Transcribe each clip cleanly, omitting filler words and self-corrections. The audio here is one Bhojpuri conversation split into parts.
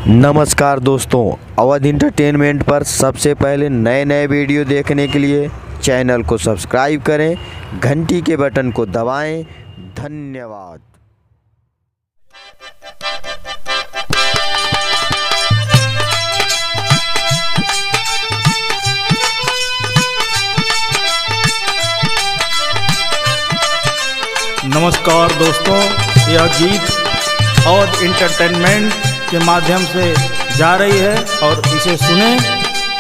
नमस्कार दोस्तों, अवध इंटरटेनमेंट पर सबसे पहले नए वीडियो देखने के लिए चैनल को सब्सक्राइब करें, घंटी के बटन को दबाएं। धन्यवाद। नमस्कार दोस्तों, यह गीत अवध इंटरटेनमेंट के माध्यम से जा रही है और इसे सुनें,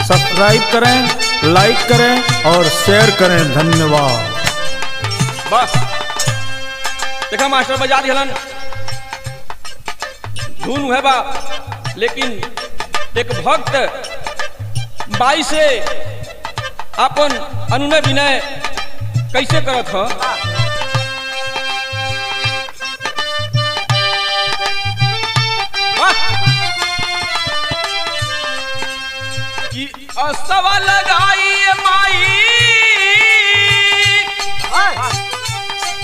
सब्सक्राइब करें, लाइक करें और शेयर करें। धन्यवाद। बस देखा मास्टर बजा दिहलन धुन है बा, लेकिन एक भक्त बाई से अपन अनुनय विनय कैसे करत ह कि असवा लगाई माई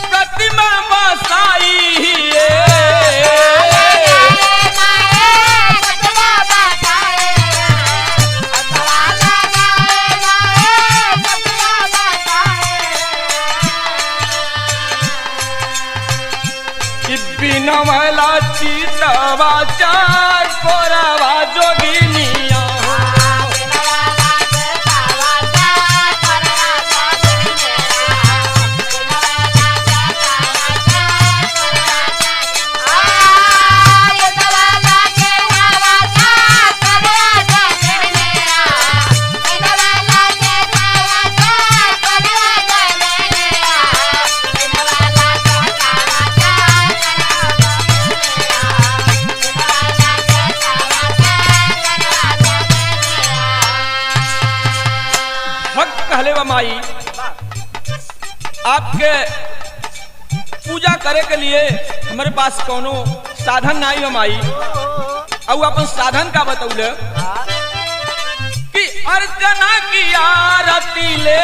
प्रतिमा बसाई कि बिना मैला चितवा चार कोरावा जोगिनिया कहले बा माई आपके पूजा करे के लिए हमारे पास कोनो साधन नहीं है माई। और अपन साधन का बतौले कि अर्चना की आरती ले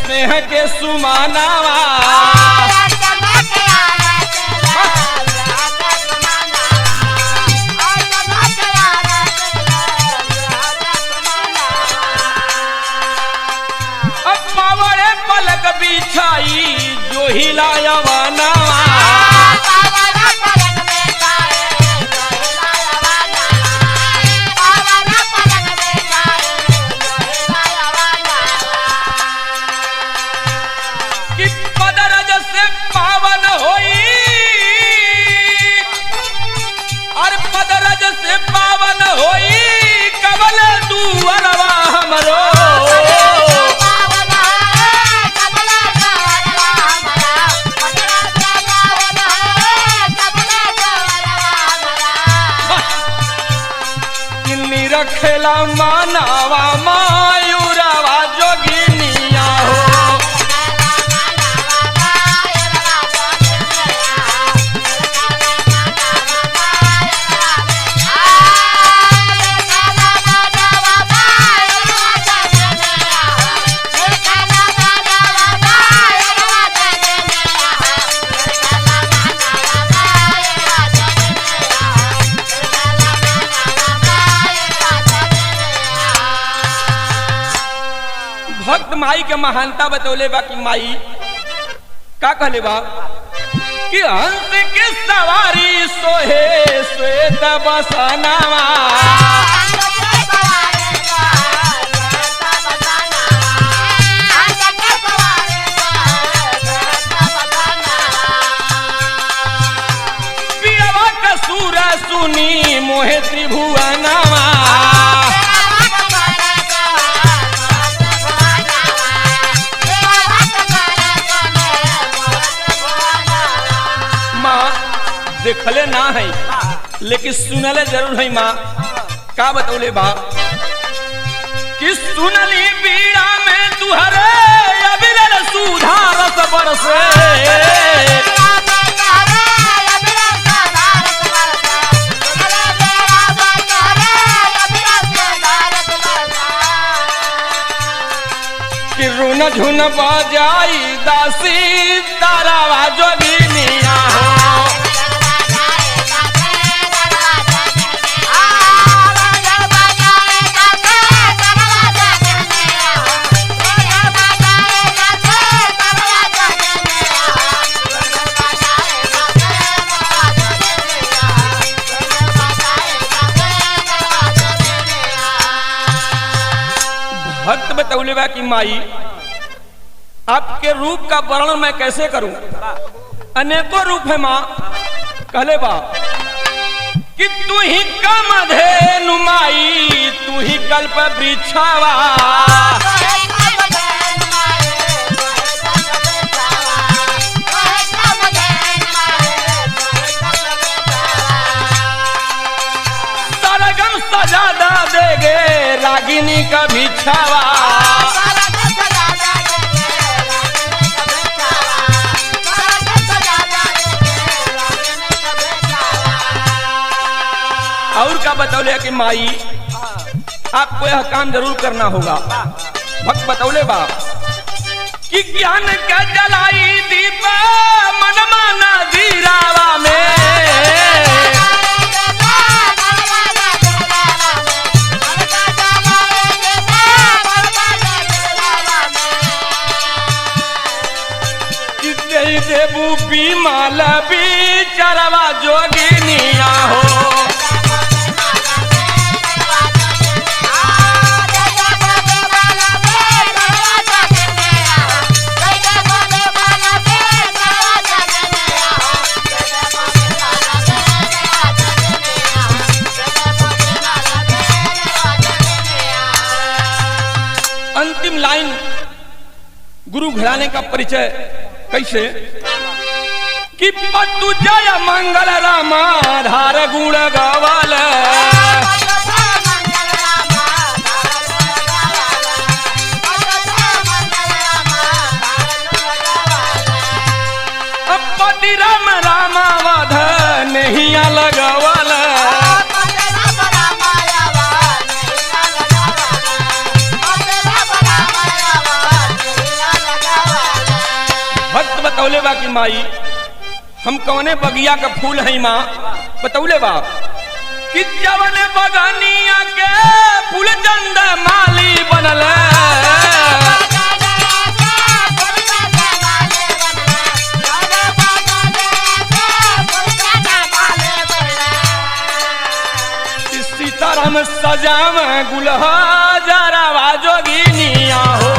स्नेह के सुमानावा पलक बिछाई जो हिलाया वाना कि पदरज से पावन होई और पदरज से पावन होई कबल दुअरवा हमरो रखेला मानवा मायूरवा जोगिनिया हो। भक्त माई के महानता बतौले बा कि माई का कहले बा कि हंस के सवारी सोहे श्वेत बसनावा पियवा कसूर सुनी मोहे त्रिभुवनवा देखले ना है लेकिन सुनले जरूर है माँ। का बतौले बा कि सुनली बीड़ा में तुहरे अबिरल सुधारस बरसे कि रुन झुन बजाई दासी तारावा जोगिनिया हो। भक्त बतौले बा कि माई आपके रूप का वर्णन मैं कैसे करूं, अनेकों रूप है माँ। कहले बा कि तू ही कामधेनु माई, तू ही कल्प वृक्षवा, सरगम सजादा देगे रागिनी का भिक्षावा। और क्या बतौले कि माई आपको यह काम जरूर करना होगा। भक्त बतौले बा कि ज्ञान का जलाई दीप मन माना धीरावा में, देबू बीमाल बिचरवा जोगिनिया हो। अंतिम लाइन गुरु घराने का परिचय कैसे कि पतु जय मंगल रामा धार गुण गवाल, पति राम रामा वध नहीं लगवाल, भक्त बतौले बा कि माई हम कौने बगिया का फूल है माँ। बतौले बा कि जवन बगनिया के फूल चंद माली बनल, सीताराम सजाव गुलहा जरावा जोगिनिया हो।